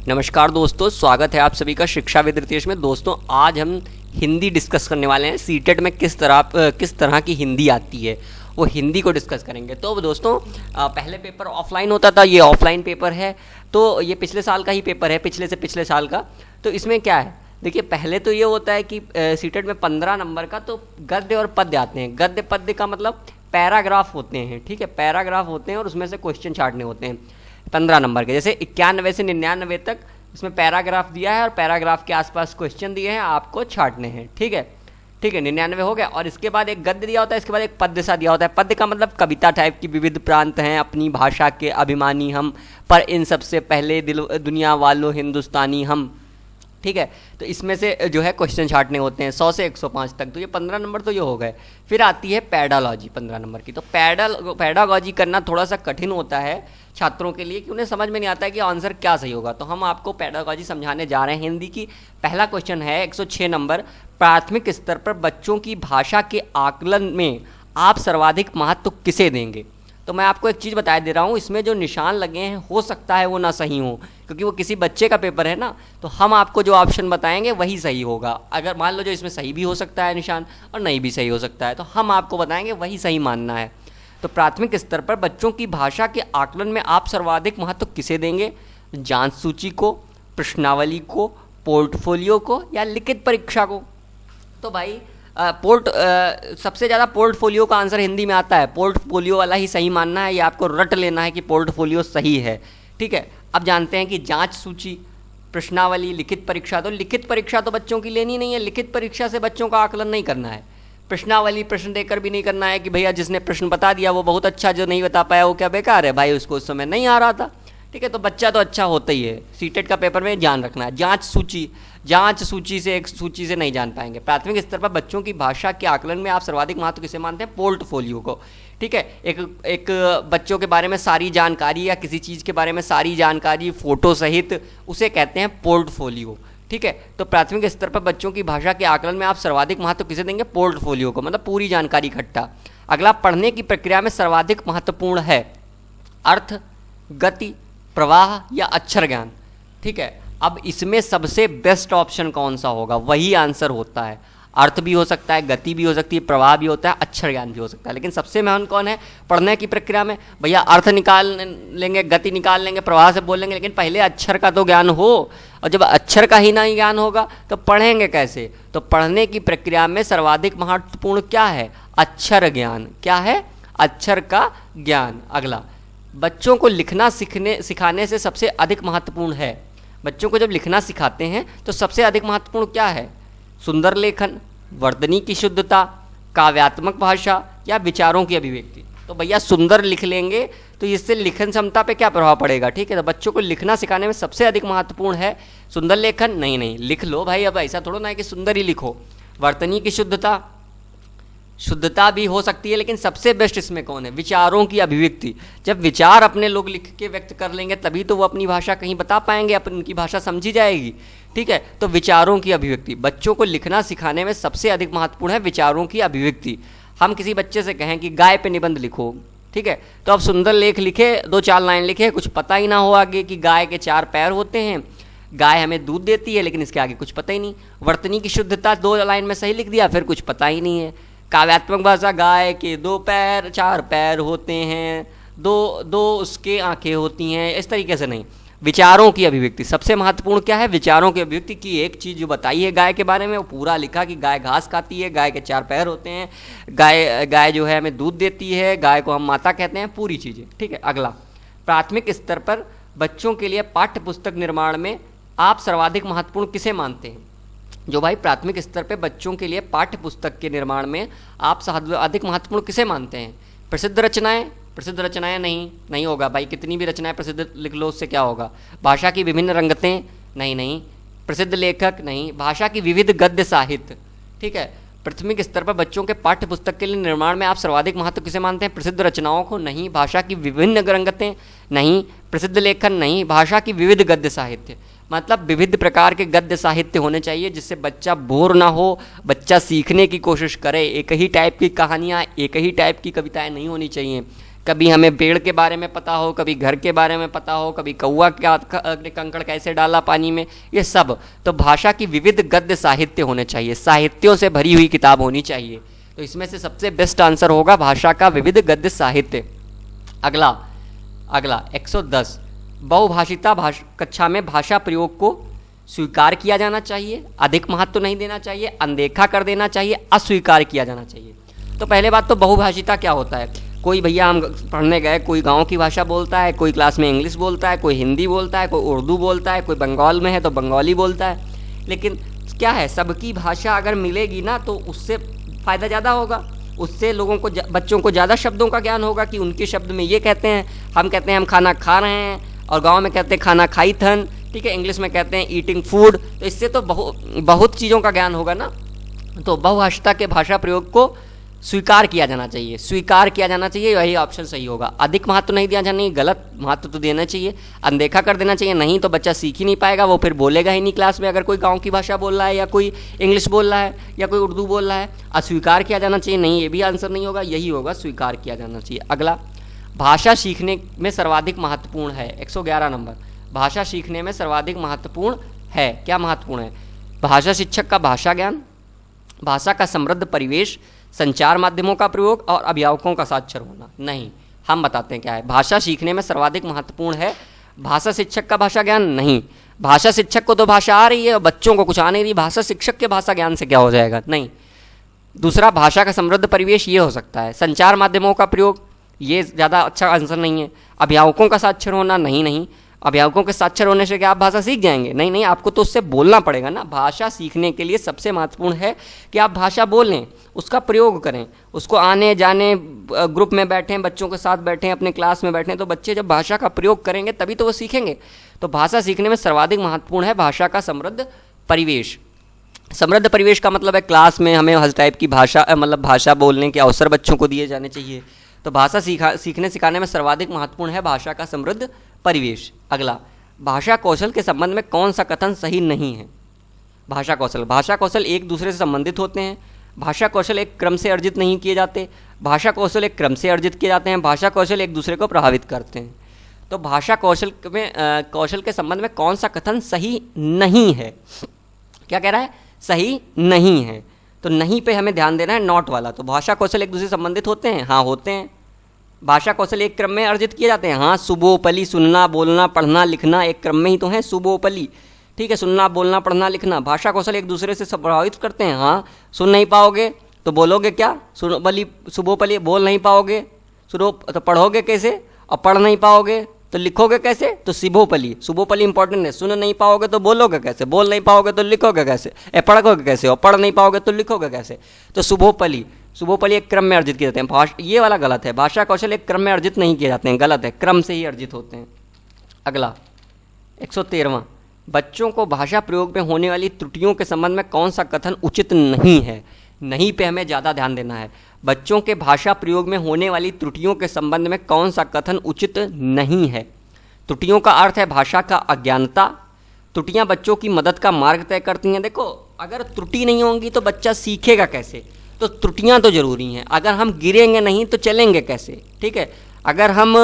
नमस्कार दोस्तों, स्वागत है आप सभी का शिक्षाविद रितेश में। दोस्तों आज हम हिंदी डिस्कस करने वाले हैं। सीटेट में किस तरह की हिंदी आती है वो हिंदी को डिस्कस करेंगे। तो दोस्तों पहले पेपर ऑफलाइन होता था, ये ऑफलाइन पेपर है। तो ये पिछले साल का ही पेपर है, पिछले से पिछले साल का। तो इसमें क्या है, देखिए पहले तो ये होता है कि सीटेट में 15 नंबर का तो गद्य और पद्य आते हैं। गद्य पद्य का मतलब पैराग्राफ होते हैं, ठीक है, पैराग्राफ होते हैं और उसमें से क्वेश्चन छाटने होते हैं 15 नंबर के। जैसे 91 से 99 तक इसमें पैराग्राफ दिया है और पैराग्राफ के आसपास क्वेश्चन दिए हैं, आपको छाटने हैं, ठीक है। 99 हो गया। और इसके बाद एक गद्य दिया होता है, इसके बाद एक पद्य सा दिया होता है। पद्य का मतलब कविता टाइप की, विविध प्रांत हैं अपनी भाषा के अभिमानी हम, पर इन सबसे पहले दुनिया वालों हिंदुस्तानी हम, ठीक है। तो इसमें से जो है क्वेश्चन छाटने होते हैं 100 से 105 तक। तो ये 15 नंबर तो ये हो गए। फिर आती है पैडालॉजी 15 नंबर की। तो पैडागॉजी करना थोड़ा सा कठिन होता है छात्रों के लिए कि उन्हें समझ में नहीं आता है कि आंसर क्या सही होगा। तो हम आपको पैडागॉजी समझाने जा रहे हैं हिंदी की। पहला क्वेश्चन है 106 नंबर, प्राथमिक स्तर पर बच्चों की भाषा के आकलन में आप सर्वाधिक महत्व किसे देंगे। तो मैं आपको एक चीज़ बता दे रहा हूँ, इसमें जो निशान लगे हैं हो सकता है वो ना सही हो, क्योंकि वो किसी बच्चे का पेपर है ना। तो हम आपको जो ऑप्शन बताएंगे वही सही होगा। अगर मान लो जो इसमें सही भी हो सकता है निशान और नहीं भी सही हो सकता है, तो हम आपको बताएंगे वही सही मानना है। तो प्राथमिक स्तर पर बच्चों की भाषा के आकलन में आप सर्वाधिक महत्व किसे देंगे, जांच सूची को, प्रश्नावली को, पोर्टफोलियो को या लिखित परीक्षा को। तो भाई सबसे ज़्यादा पोर्टफोलियो का आंसर हिंदी में आता है। पोर्टफोलियो वाला ही सही मानना है, ये आपको रट लेना है कि पोर्टफोलियो सही है, ठीक है। अब जानते हैं कि जांच सूची, प्रश्नावली, लिखित परीक्षा। तो लिखित परीक्षा तो बच्चों की लेनी नहीं है, लिखित परीक्षा से बच्चों का आकलन नहीं करना है। प्रश्नावली प्रश्न देकर भी नहीं करना है कि भैया जिसने प्रश्न बता दिया वो बहुत अच्छा, जो नहीं बता पाया वो क्या बेकार है, भाई उसको उस समय नहीं आ रहा था, ठीक है। तो बच्चा तो अच्छा होता ही है। सीटेट का पेपर में ध्यान रखना है। जांच सूची से एक सूची से नहीं जान पाएंगे। प्राथमिक स्तर पर बच्चों की भाषा के आकलन में आप सर्वाधिक महत्व किसे मानते हैं, पोर्टफोलियो को, ठीक है। एक बच्चों के बारे में सारी जानकारी या किसी चीज़ के बारे में सारी जानकारी फोटो सहित, उसे कहते हैं पोर्टफोलियो, ठीक है। तो प्राथमिक स्तर पर बच्चों की भाषा के आकलन में आप सर्वाधिक महत्व किसे देंगे, पोर्टफोलियो को, मतलब पूरी जानकारी इकट्ठा। अगला, पढ़ने की प्रक्रिया में सर्वाधिक महत्वपूर्ण है अर्थ, गति, प्रवाह या अक्षर ज्ञान, ठीक है। अब इसमें सबसे बेस्ट ऑप्शन कौन सा होगा, वही आंसर होता है। अर्थ भी हो सकता है, गति भी हो सकती है, प्रवाह भी होता है, अक्षर ज्ञान भी हो सकता है। लेकिन सबसे महत्वपूर्ण कौन है पढ़ने की प्रक्रिया में, भैया अर्थ निकाल लेंगे, गति निकाल लेंगे, प्रवाह से बोल लेंगे, लेकिन पहले अक्षर का तो ज्ञान हो। और जब अक्षर का ही नहीं ज्ञान होगा तो पढ़ेंगे कैसे। तो पढ़ने की प्रक्रिया में सर्वाधिक महत्वपूर्ण क्या है, अक्षर ज्ञान। क्या है, अक्षर का ज्ञान। अगला, बच्चों को लिखना सिखाने से सबसे अधिक महत्वपूर्ण है। बच्चों को जब लिखना सिखाते हैं तो सबसे अधिक महत्वपूर्ण क्या है, सुंदर लेखन, वर्तनी की शुद्धता, काव्यात्मक भाषा या विचारों की अभिव्यक्ति। तो भैया सुंदर लिख लेंगे तो इससे लिखन क्षमता पे क्या प्रभाव पड़ेगा, ठीक है। तो बच्चों को लिखना सिखाने में सबसे अधिक महत्वपूर्ण है सुंदर लेखन। नहीं लिख लो भाई, अब ऐसा थोड़ा ना है कि सुंदर ही लिखो। वर्तनी की शुद्धता भी हो सकती है, लेकिन सबसे बेस्ट इसमें कौन है, विचारों की अभिव्यक्ति। जब विचार अपने लोग लिख के व्यक्त कर लेंगे तभी तो वो अपनी भाषा कहीं बता पाएंगे, उनकी भाषा समझी जाएगी, ठीक है। तो विचारों की अभिव्यक्ति, बच्चों को लिखना सिखाने में सबसे अधिक महत्वपूर्ण है विचारों की अभिव्यक्ति। हम किसी बच्चे से कहें कि गाय पे निबंध लिखो, ठीक है, तो अब सुंदर लेख लिखे, 2-4 लाइन लिखे, कुछ पता ही ना हो आगे कि गाय के 4 पैर होते हैं, गाय हमें दूध देती है, लेकिन इसके आगे कुछ पता ही नहीं। वर्तनी की शुद्धता 2 लाइन में सही लिख दिया, फिर कुछ पता ही नहीं है। काव्यात्मक भाषा, गाय के 2 पैर 4 पैर होते हैं, दो उसके आंखें होती हैं, इस तरीके से नहीं। विचारों की अभिव्यक्ति सबसे महत्वपूर्ण क्या है, विचारों की अभिव्यक्ति की एक चीज़ जो बताई है गाय के बारे में वो पूरा लिखा कि गाय घास खाती है, गाय के 4 पैर होते हैं, गाय जो है हमें दूध देती है, गाय को हम माता कहते हैं, पूरी चीज़ें, ठीक है। अगला, प्राथमिक स्तर पर बच्चों के लिए पाठ्य पुस्तक निर्माण में आप सर्वाधिक महत्वपूर्ण किसे मानते हैं। जो भाई प्राथमिक स्तर पे बच्चों के लिए पाठ्य पुस्तक के निर्माण में आप अधिक महत्वपूर्ण किसे मानते हैं, प्रसिद्ध रचनाएं नहीं होगा भाई, कितनी भी रचनाएं प्रसिद्ध लिख लो उससे क्या होगा। भाषा की विभिन्न रंगतें नहीं। प्रसिद्ध लेखक नहीं। भाषा की विविध गद्य साहित्य, ठीक है। प्राथमिक स्तर पर बच्चों के पाठ्य पुस्तक के लिए निर्माण में आप सर्वाधिक महत्व किसे मानते हैं, प्रसिद्ध रचनाओं को नहीं। भाषा की विभिन्न रंगतें नहीं। प्रसिद्ध लेखन नहीं। भाषा की विविध गद्य साहित्य, मतलब विविध प्रकार के गद्य साहित्य होने चाहिए जिससे बच्चा बोर ना हो, बच्चा सीखने की कोशिश करे। एक ही टाइप की कहानियाँ, एक ही टाइप की कविताएं नहीं होनी चाहिए। कभी हमें पेड़ के बारे में पता हो, कभी घर के बारे में पता हो, कभी कौवा क्या कंकड़ कैसे डाला पानी में, ये सब। तो भाषा की विविध गद्य साहित्य होने चाहिए, साहित्यों से भरी हुई किताब होनी चाहिए। तो इसमें से सबसे बेस्ट आंसर होगा भाषा का विविध गद्य साहित्य। अगला 110, बहुभाषिता कक्षा में भाषा प्रयोग को स्वीकार किया जाना चाहिए, अधिक महत्व नहीं देना चाहिए, अनदेखा कर देना चाहिए, अस्वीकार किया जाना चाहिए। तो पहले बात तो बहुभाषिता क्या होता है। कोई भैया हम पढ़ने गए, कोई गांव की भाषा बोलता है, कोई क्लास में इंग्लिश बोलता है, कोई हिंदी बोलता है, कोई उर्दू बोलता है, कोई बंगाल में है तो बंगाली बोलता है। लेकिन क्या है, सबकी भाषा अगर मिलेगी ना तो उससे फ़ायदा ज़्यादा होगा, उससे लोगों को बच्चों को ज़्यादा शब्दों का ज्ञान होगा कि उनके शब्द में ये कहते हैं, हम कहते हैं हम खाना खा रहे हैं, और गांव में कहते हैं खाना खाई थन, ठीक है, इंग्लिश में कहते हैं ईटिंग फूड। तो इससे तो बहुत चीज़ों का ज्ञान होगा ना। तो बहुभाषिता के भाषा प्रयोग को स्वीकार किया जाना चाहिए, स्वीकार किया जाना चाहिए, यही ऑप्शन सही होगा। अधिक महत्व नहीं दिया जाना चाहिए, गलत महत्व तो देना चाहिए, अनदेखा कर देना चाहिए, नहीं तो बच्चा सीख ही नहीं पाएगा, वो फिर बोलेगा ही नहीं क्लास में अगर कोई गांव की भाषा बोल रहा है या कोई इंग्लिश बोल रहा है या कोई उर्दू बोल रहा है। अस्वीकार किया जाना चाहिए, नहीं, ये भी आंसर नहीं होगा, यही होगा, स्वीकार किया जाना चाहिए। अगला, भाषा सीखने में सर्वाधिक महत्वपूर्ण है, 111 नंबर, भाषा सीखने में सर्वाधिक महत्वपूर्ण है, क्या महत्वपूर्ण है? भाषा शिक्षक का भाषा ज्ञान, भाषा का समृद्ध परिवेश, संचार माध्यमों का प्रयोग और अभिभावकों का साक्षर होना। नहीं, हम बताते हैं क्या है। भाषा सीखने में सर्वाधिक महत्वपूर्ण है भाषा शिक्षक का भाषा ज्ञान, नहीं। भाषा शिक्षक को तो भाषा आ रही है और बच्चों को कुछ आ नहीं रही, भाषा शिक्षक के भाषा ज्ञान से क्या हो जाएगा, नहीं। दूसरा, भाषा का समृद्ध परिवेश, ये हो सकता है। संचार माध्यमों का प्रयोग, ये ज़्यादा अच्छा आंसर नहीं है। अभिभावकों का साक्षर होना, नहीं, अभिभावकों के साक्षर होने से क्या आप भाषा सीख जाएंगे? नहीं, आपको तो उससे बोलना पड़ेगा ना। भाषा सीखने के लिए सबसे महत्वपूर्ण है कि आप भाषा बोलें, उसका प्रयोग करें, उसको आने जाने, ग्रुप में बैठें, बच्चों के साथ बैठें, अपने क्लास में बैठें, तो बच्चे जब भाषा का प्रयोग करेंगे तभी तो वो सीखेंगे। तो भाषा सीखने में सर्वाधिक महत्वपूर्ण है भाषा का समृद्ध परिवेश। समृद्ध परिवेश का मतलब है क्लास में हमें हर टाइप की भाषा, मतलब भाषा बोलने के अवसर बच्चों को दिए जाने चाहिए। तो भाषा सीखने सिखाने में सर्वाधिक महत्वपूर्ण है भाषा का समृद्ध परिवेश। अगला, भाषा कौशल के संबंध में कौन सा कथन सही नहीं है? भाषा कौशल एक दूसरे से संबंधित होते हैं, भाषा कौशल एक क्रम से अर्जित नहीं किए जाते, भाषा कौशल एक क्रम से अर्जित किए जाते हैं, भाषा कौशल एक दूसरे को प्रभावित करते हैं। तो भाषा कौशल के संबंध में कौन सा कथन सही नहीं है? क्या कह रहा है? सही नहीं है। तो नहीं पे हमें ध्यान देना है, नॉट वाला। तो भाषा कौशल एक दूसरे से संबंधित होते हैं, हाँ होते हैं। भाषा कौशल एक क्रम में अर्जित किए जाते हैं, हाँ। सुबोपली, सुनना, बोलना, पढ़ना, लिखना एक क्रम में ही तो है, सुबोपली, ठीक है, सुनना, बोलना, पढ़ना, लिखना। भाषा कौशल एक दूसरे से प्रभावित करते हैं, हाँ। सुन नहीं पाओगे तो बोलोगे क्या? सुबोपली बोल नहीं पाओगे, तो पढ़ोगे कैसे? और पढ़ नहीं पाओगे तो लिखोगे कैसे? तो सुबोपली इंपॉर्टेंट है। सुन नहीं पाओगे तो बोलोगे कैसे? बोल नहीं पाओगे तो लिखोगे कैसे? पढ़ोगे कैसे? और पढ़ नहीं पाओगे तो लिखोगे कैसे? तो सुबोपली एक क्रम में अर्जित किए जाते हैं। ये वाला गलत है, भाषा कौशल एक क्रम में अर्जित नहीं किए जाते हैं, गलत है, क्रम से ही अर्जित होते हैं। अगला 113वां, बच्चों को भाषा प्रयोग में होने वाली त्रुटियों के संबंध में कौन सा कथन उचित नहीं है? नहीं पे हमें ज़्यादा ध्यान देना है। बच्चों के भाषा प्रयोग में होने वाली त्रुटियों के संबंध में कौन सा कथन उचित नहीं है? त्रुटियों का अर्थ है भाषा का अज्ञानता। त्रुटियां बच्चों की मदद का मार्ग तय करती हैं। देखो, अगर त्रुटि नहीं होंगी तो बच्चा सीखेगा कैसे? तो त्रुटियां तो जरूरी हैं। अगर हम गिरेंगे नहीं तो चलेंगे कैसे? ठीक है, अगर हम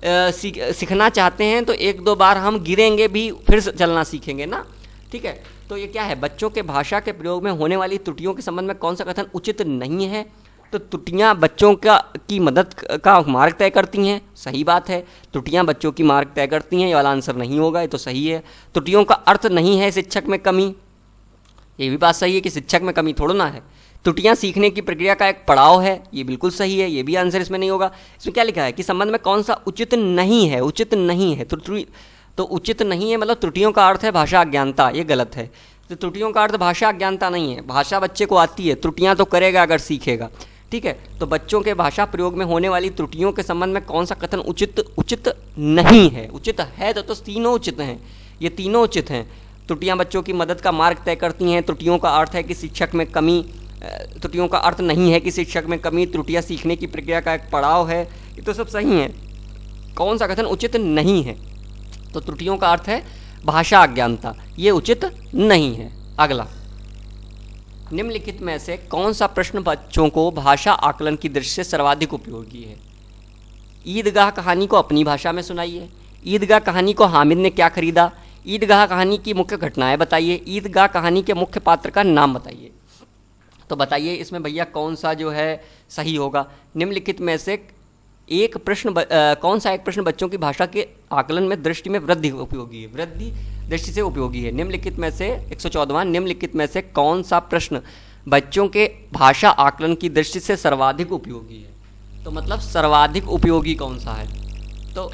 सीखना चाहते हैं तो एक दो बार हम गिरेंगे भी, फिर चलना सीखेंगे ना, ठीक है। तो ये क्या है? बच्चों के भाषा के प्रयोग में होने वाली त्रुटियों के संबंध में कौन सा कथन उचित नहीं है? तो त्रुटियां बच्चों की मदद का मार्ग तय करती हैं, सही बात है। त्रुटियां बच्चों की मार्ग तय करती हैं, ये वाला आंसर नहीं होगा, ये तो सही है। त्रुटियों का अर्थ नहीं है शिक्षक में कमी, ये भी बात सही है कि शिक्षक में कमी थोड़ा ना है। त्रुटियां सीखने की प्रक्रिया का एक पड़ाव है, ये बिल्कुल सही है, ये भी आंसर इसमें नहीं होगा। इसमें क्या लिखा है कि संबंध में कौन सा उचित नहीं है? उचित नहीं है तो उचित नहीं है मतलब त्रुटियों का अर्थ है भाषा अज्ञानता, ये गलत है। तो त्रुटियों का अर्थ भाषा अज्ञानता नहीं है, भाषा बच्चे को आती है, त्रुटियां तो करेगा अगर सीखेगा, ठीक है। तो बच्चों के भाषा प्रयोग में होने वाली त्रुटियों के संबंध में कौन सा कथन उचित नहीं है? उचित है तो तीनों उचित हैं, ये तीनों उचित हैं। त्रुटियां बच्चों की मदद का मार्ग तय करती हैं, त्रुटियों का अर्थ है कि शिक्षक में कमी, त्रुटियों का अर्थ नहीं है कि शिक्षक में कमी, त्रुटियां सीखने की प्रक्रिया का एक पड़ाव है, ये तो सब सही है। कौन सा कथन उचित नहीं है? तो त्रुटियों का अर्थ है भाषा अज्ञानता, ये उचित नहीं है। अगला, निम्नलिखित में से कौन सा प्रश्न बच्चों को भाषा आकलन की दृष्टि से सर्वाधिक उपयोगी है? ईदगाह कहानी को अपनी भाषा में सुनाइए। ईदगाह कहानी को हामिद ने क्या खरीदा। ईदगाह कहानी की मुख्य घटनाएं बताइए। ईदगाह कहानी के मुख्य पात्र का नाम बताइए। तो बताइए इसमें भैया कौन सा जो है सही होगा। निम्नलिखित में से एक प्रश्न कौन सा एक प्रश्न बच्चों की भाषा के आकलन में दृष्टि में वृद्धि उपयोगी है, वृद्धि दृष्टि से उपयोगी है। निम्नलिखित में से 114वां, निम्नलिखित में से कौन सा प्रश्न बच्चों के भाषा आकलन की दृष्टि से सर्वाधिक उपयोगी है। तो मतलब सर्वाधिक उपयोगी कौन सा है। तो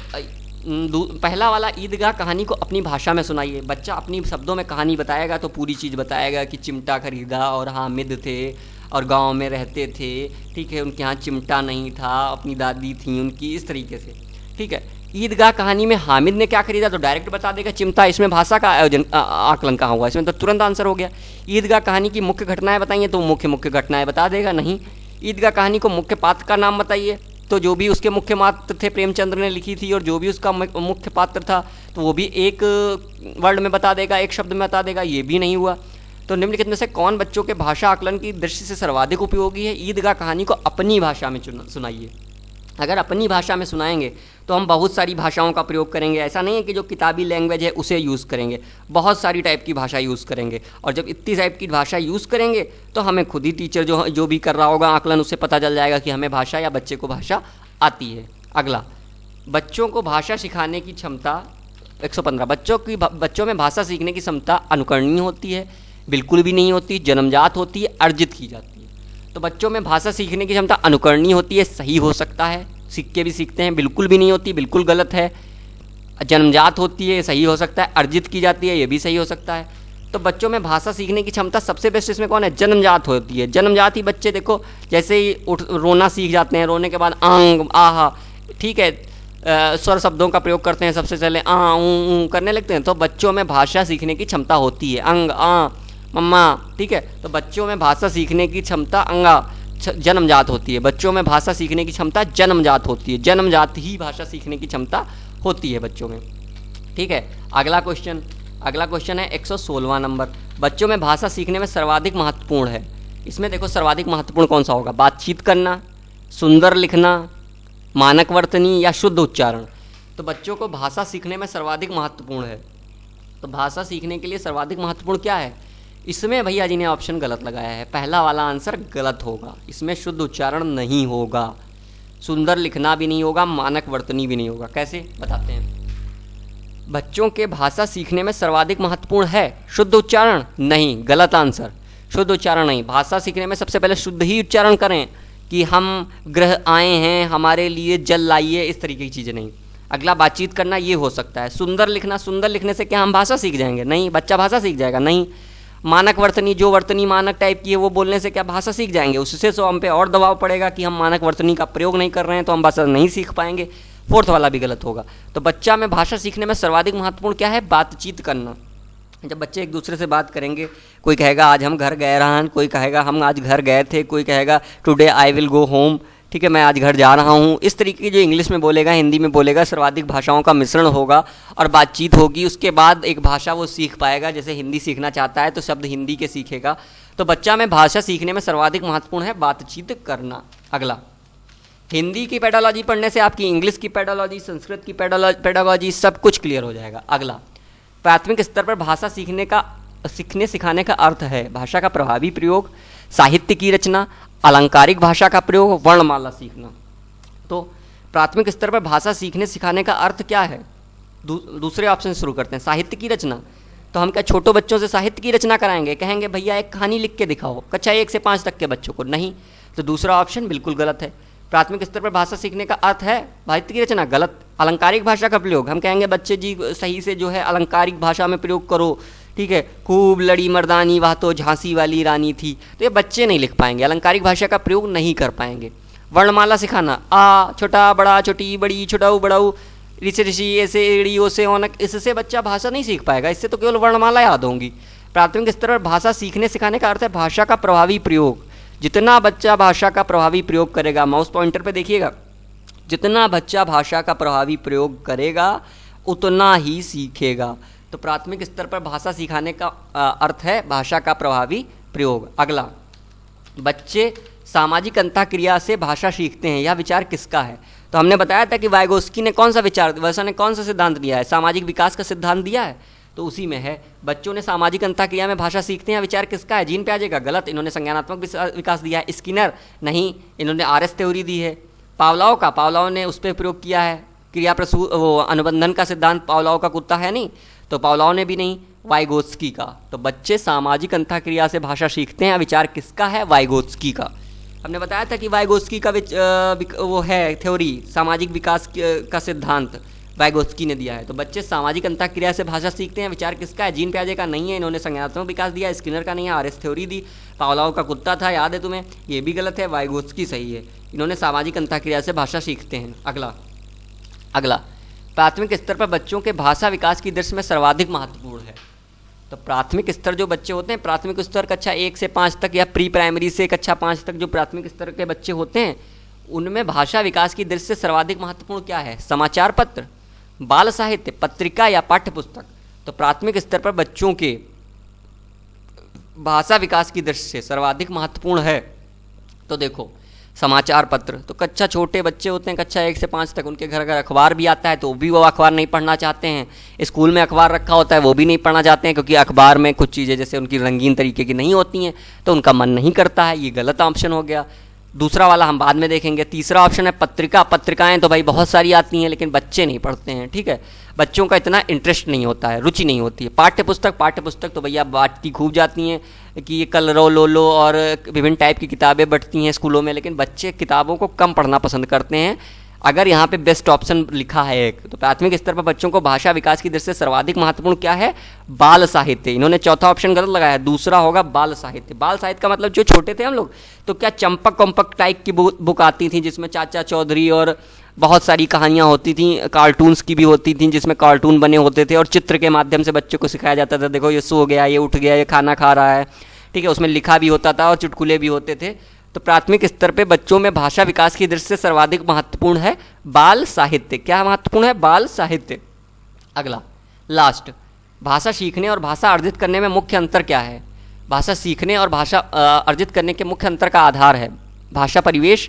पहला वाला ईदगाह कहानी को अपनी भाषा में सुनाइए। बच्चा अपनी शब्दों में कहानी बताएगा तो पूरी चीज़ बताएगा कि चिमटा खरीदा और हामिद थे और गांव में रहते थे, ठीक है, उनके यहाँ चिमटा नहीं था, अपनी दादी थी उनकी, इस तरीके से, ठीक है। ईदगाह कहानी में हामिद ने क्या खरीदा तो डायरेक्ट बता देगा चिमटा। इसमें भाषा का आयोजन आकलन कहाँ हुआ, इसमें तो तुरंत आंसर हो गया। ईदगाह कहानी की मुख्य घटनाएं बताइए तो मुख्य घटनाएं बता देगा। नहीं, ईदगाह कहानी को मुख्य पात्र का नाम बताइए तो जो भी उसके मुख्य पात्र थे प्रेमचंद्र ने लिखी थी और जो भी उसका मुख्य पात्र था तो वो भी एक वर्ड में बता देगा, एक शब्द में बता देगा, ये भी नहीं हुआ। तो निम्नलिखित में से कौन बच्चों के भाषा आकलन की दृष्टि से सर्वाधिक उपयोगी है। ईदगाह कहानी को अपनी भाषा में सुनाइए। अगर अपनी भाषा में सुनाएंगे तो हम बहुत सारी भाषाओं का प्रयोग करेंगे। ऐसा नहीं है कि जो किताबी लैंग्वेज है उसे यूज़ करेंगे, बहुत सारी टाइप की भाषा यूज़ करेंगे। और जब इतनी टाइप की भाषा यूज़ करेंगे तो हमें खुद ही टीचर जो भी कर रहा होगा आकलन, उससे पता चल जाएगा कि हमें भाषा या बच्चे को भाषा आती है। अगला, बच्चों को भाषा सिखाने की क्षमता 115। बच्चों में भाषा सीखने की क्षमता अनुकरणीय होती है, बिल्कुल भी नहीं होती, जन्मजात होती है, अर्जित की जाती है। तो बच्चों में भाषा सीखने की क्षमता अनुकरणीय होती है, सही हो सकता है, सीख के भी सीखते हैं, बिल्कुल भी नहीं होती, बिल्कुल गलत है। जन्मजात होती है, सही हो सकता है, अर्जित की जाती है, ये भी सही हो सकता है। तो बच्चों में भाषा सीखने की क्षमता सबसे बेस्ट इसमें कौन है, जन्मजात होती है। जन्मजात ही बच्चे देखो जैसे ही रोना सीख जाते हैं, रोने के बाद आंग आहा, ठीक है, स्वर शब्दों का प्रयोग करते हैं, सबसे पहले आ ऊ करने लगते हैं। तो बच्चों में भाषा सीखने की क्षमता होती है, अंग आ मम्मा, ठीक है। तो बच्चों में भाषा सीखने की क्षमता जन्मजात होती है। बच्चों में भाषा सीखने की क्षमता जन्मजात होती है, जन्मजात ही भाषा सीखने की क्षमता होती है बच्चों में, ठीक है। अगला क्वेश्चन है 116वां नंबर। बच्चों में भाषा सीखने में सर्वाधिक महत्वपूर्ण है। इसमें देखो सर्वाधिक महत्वपूर्ण कौन सा होगा, बातचीत करना, सुंदर लिखना, मानक वर्तनी या शुद्ध उच्चारण। तो बच्चों को भाषा सीखने में सर्वाधिक महत्वपूर्ण है। तो भाषा सीखने के लिए सर्वाधिक महत्वपूर्ण क्या है, इसमें भैया जी ने ऑप्शन गलत लगाया है, पहला वाला आंसर गलत होगा। इसमें शुद्ध उच्चारण नहीं होगा, सुंदर लिखना भी नहीं होगा, मानक वर्तनी भी नहीं होगा। कैसे बताते हैं। बच्चों के भाषा सीखने में सर्वाधिक महत्वपूर्ण है शुद्ध उच्चारण, नहीं, गलत आंसर। शुद्ध उच्चारण नहीं, भाषा सीखने में सबसे पहले शुद्ध ही उच्चारण करें कि हम ग्रह आए हैं, हमारे लिए जल लाइए, इस तरीके की चीज़ें नहीं। अगला, बातचीत करना, ये हो सकता है। सुंदर लिखना, सुंदर लिखने से क्या हम भाषा सीख जाएंगे, नहीं, बच्चा भाषा सीख जाएगा, नहीं। मानक वर्तनी, जो वर्तनी मानक टाइप की है वो बोलने से क्या भाषा सीख जाएंगे, उससे तो हम पे और दबाव पड़ेगा कि हम मानक वर्तनी का प्रयोग नहीं कर रहे हैं तो हम भाषा नहीं सीख पाएंगे। फोर्थ वाला भी गलत होगा। तो बच्चा में भाषा सीखने में सर्वाधिक महत्वपूर्ण क्या है, बातचीत करना। जब बच्चे एक दूसरे से बात करेंगे, कोई कहेगा आज हम घर गए रहन, कोई कहेगा हम आज घर गए थे, कोई कहेगा today I will go home, ठीक है, मैं आज घर जा रहा हूँ। इस तरीके की जो इंग्लिश में बोलेगा, हिंदी में बोलेगा, सर्वाधिक भाषाओं का मिश्रण होगा और बातचीत होगी। उसके बाद एक भाषा वो सीख पाएगा। जैसे हिंदी सीखना चाहता है तो शब्द हिंदी के सीखेगा। तो बच्चा में भाषा सीखने में सर्वाधिक महत्वपूर्ण है बातचीत करना। अगला, हिंदी की पेडालॉजी पढ़ने से आपकी इंग्लिश की पेडालॉजी, संस्कृत की पेडालॉजी सब कुछ क्लियर हो जाएगा। अगला, प्राथमिक स्तर पर भाषा सीखने सिखाने का अर्थ है भाषा का प्रभावी प्रयोग, साहित्य की रचना, अलंकारिक भाषा का प्रयोग, वर्णमाला सीखना। तो प्राथमिक स्तर पर भाषा सीखने सिखाने का अर्थ क्या है, दूसरे ऑप्शन से शुरू करते हैं। साहित्य की रचना, तो हम क्या छोटे बच्चों से साहित्य की रचना कराएंगे, कहेंगे भैया एक कहानी लिख के दिखाओ कक्षा 1 से 5 तक के बच्चों को, नहीं। तो दूसरा ऑप्शन बिल्कुल गलत है। प्राथमिक स्तर पर भाषा सीखने का अर्थ है साहित्य की रचना, गलत। अलंकारिक भाषा का प्रयोग, हम कहेंगे बच्चे जी सही से जो है अलंकारिक भाषा में प्रयोग करो, ठीक है, खूब लड़ी मर्दानी वह तो झांसी वाली रानी थी, तो ये बच्चे नहीं लिख पाएंगे, अलंकारिक भाषा का प्रयोग नहीं कर पाएंगे। वर्णमाला सिखाना, आ छोटा बड़ा छोटी बड़ी छोटाऊ बड़ाऊ ऋषि ऋषि ऐसे एड़ी ओसे ओनक, इससे बच्चा भाषा नहीं सीख पाएगा, इससे तो केवल वर्णमाला याद होंगी। प्राथमिक स्तर पर भाषा सीखने सिखाने का अर्थ है भाषा का प्रभावी प्रयोग। जितना बच्चा भाषा का प्रभावी प्रयोग करेगा, माउस पॉइंटर पे देखिएगा, जितना बच्चा भाषा का प्रभावी प्रयोग करेगा उतना ही सीखेगा। तो प्राथमिक स्तर पर भाषा सिखाने का अर्थ है भाषा का प्रभावी प्रयोग। अगला, बच्चे सामाजिक अंतःक्रिया से भाषा सीखते हैं, यह विचार किसका है। तो हमने बताया था कि वाइगोस्की ने कौन सा विचार, वैसा ने कौन सा सिद्धांत दिया है, सामाजिक विकास का सिद्धांत दिया है। तो उसी में है, बच्चों ने सामाजिक अंतःक्रिया में भाषा सीखते हैं, विचार किसका है, जीन पियाजे का। गलत, इन्होंने संज्ञानात्मक विकास दिया है। स्किनर नहीं, इन्होंने आरएस थ्योरी दी है। पावलाव का, पावलाव ने उस पर प्रयोग किया है, क्रिया वो अनुबंधन का सिद्धांत पावलाव का कुत्ता है नहीं, तो पावलाव ने भी नहीं। वाइगोत्स्की का, तो बच्चे सामाजिक अंतःक्रिया से भाषा सीखते हैं, विचार किसका है, वाइगोत्स्की का। हमने बताया था कि वाइगोत्स्की का वो है थ्योरी, सामाजिक विकास का सिद्धांत वाइगोत्स्की ने दिया है। तो बच्चे सामाजिक अंतःक्रिया से भाषा सीखते हैं, विचार किसका है, जीन पियाजे का नहीं है, इन्होंने संज्ञानात्मक विकास दिया। स्किनर का नहीं है, आरएस थ्योरी दी। पावलाव का कुत्ता था, याद है तुम्हें, ये भी गलत है, वाइगोत्स्की सही है, इन्होंने सामाजिक अंतःक्रिया से भाषा सीखते हैं। अगला प्राथमिक स्तर पर बच्चों के भाषा विकास की दृष्टि में सर्वाधिक महत्वपूर्ण है। तो प्राथमिक स्तर जो बच्चे होते हैं, प्राथमिक स्तर कक्षा 1 से 5 तक या प्री प्राइमरी से कक्षा 5 तक जो प्राथमिक स्तर के बच्चे होते हैं, उनमें भाषा विकास की दृष्टि से सर्वाधिक महत्वपूर्ण क्या है, समाचार पत्र, बाल साहित्य, पत्रिका या पाठ्य पुस्तक। तो प्राथमिक स्तर पर बच्चों के भाषा विकास की दृष्टि से सर्वाधिक महत्वपूर्ण है, तो देखो समाचार पत्र। तो कक्षा छोटे बच्चे होते हैं कक्षा 1 से 5 तक, उनके घर घर अखबार भी आता है, तो भी वो अखबार नहीं पढ़ना चाहते हैं। स्कूल में अखबार रखा होता है, वो भी नहीं पढ़ना चाहते हैं, क्योंकि अखबार में कुछ चीज़ें जैसे उनकी रंगीन तरीके की नहीं होती हैं, तो उनका मन नहीं करता है। ये गलत ऑप्शन हो गया। दूसरा वाला हम बाद में देखेंगे। तीसरा ऑप्शन है पत्रिका। पत्रिकाएं तो भाई बहुत सारी आती हैं, लेकिन बच्चे नहीं पढ़ते हैं, ठीक है, बच्चों का इतना इंटरेस्ट नहीं होता है, रुचि नहीं होती है। पाठ्य पुस्तक तो भैया बांटती खूब जाती हैं कि ये कलरो लोलो और विभिन्न टाइप की किताबें बंटती हैं स्कूलों में, लेकिन बच्चे किताबों को कम पढ़ना पसंद करते हैं। अगर यहाँ पे बेस्ट ऑप्शन लिखा है एक, तो प्राथमिक स्तर पर बच्चों को भाषा विकास की दृष्टि से सर्वाधिक महत्वपूर्ण क्या है, बाल साहित्य। इन्होंने चौथा ऑप्शन गलत लगाया है, दूसरा होगा बाल साहित्य। बाल साहित्य का मतलब जो छोटे थे हम लोग, तो क्या चंपक कॉम्पक टाइप की बुक आती थी जिसमें चाचा चौधरी और बहुत सारी कहानियाँ होती थी, कार्टून्स की भी होती थी जिसमें कार्टून बने होते थे और चित्र के माध्यम से बच्चों को सिखाया जाता था, देखो ये सो गया, ये उठ गया, ये खाना खा रहा है, ठीक है, उसमें लिखा भी होता था और चुटकुले भी होते थे। तो प्राथमिक स्तर पे बच्चों में भाषा विकास की दृष्टि से सर्वाधिक महत्वपूर्ण है बाल साहित्य। क्या महत्वपूर्ण है, बाल साहित्य। अगला लास्ट, भाषा सीखने और भाषा अर्जित करने में मुख्य अंतर क्या है। भाषा सीखने और भाषा अर्जित करने के मुख्य अंतर का आधार है भाषा परिवेश,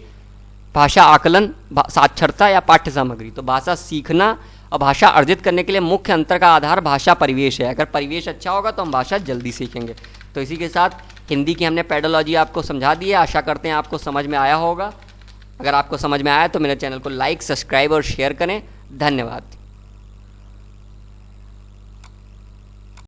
भाषा आकलन, साक्षरता या पाठ्य सामग्री। तो भाषा सीखना और भाषा अर्जित करने के लिए मुख्य अंतर का आधार भाषा परिवेश है। अगर परिवेश अच्छा होगा तो हम भाषा जल्दी सीखेंगे। तो इसी के साथ हिंदी की हमने पेडोलॉजी आपको समझा दी है। आशा करते हैं आपको समझ में आया होगा। अगर आपको समझ में आया तो मेरे चैनल को लाइक, सब्सक्राइब और शेयर करें। धन्यवाद।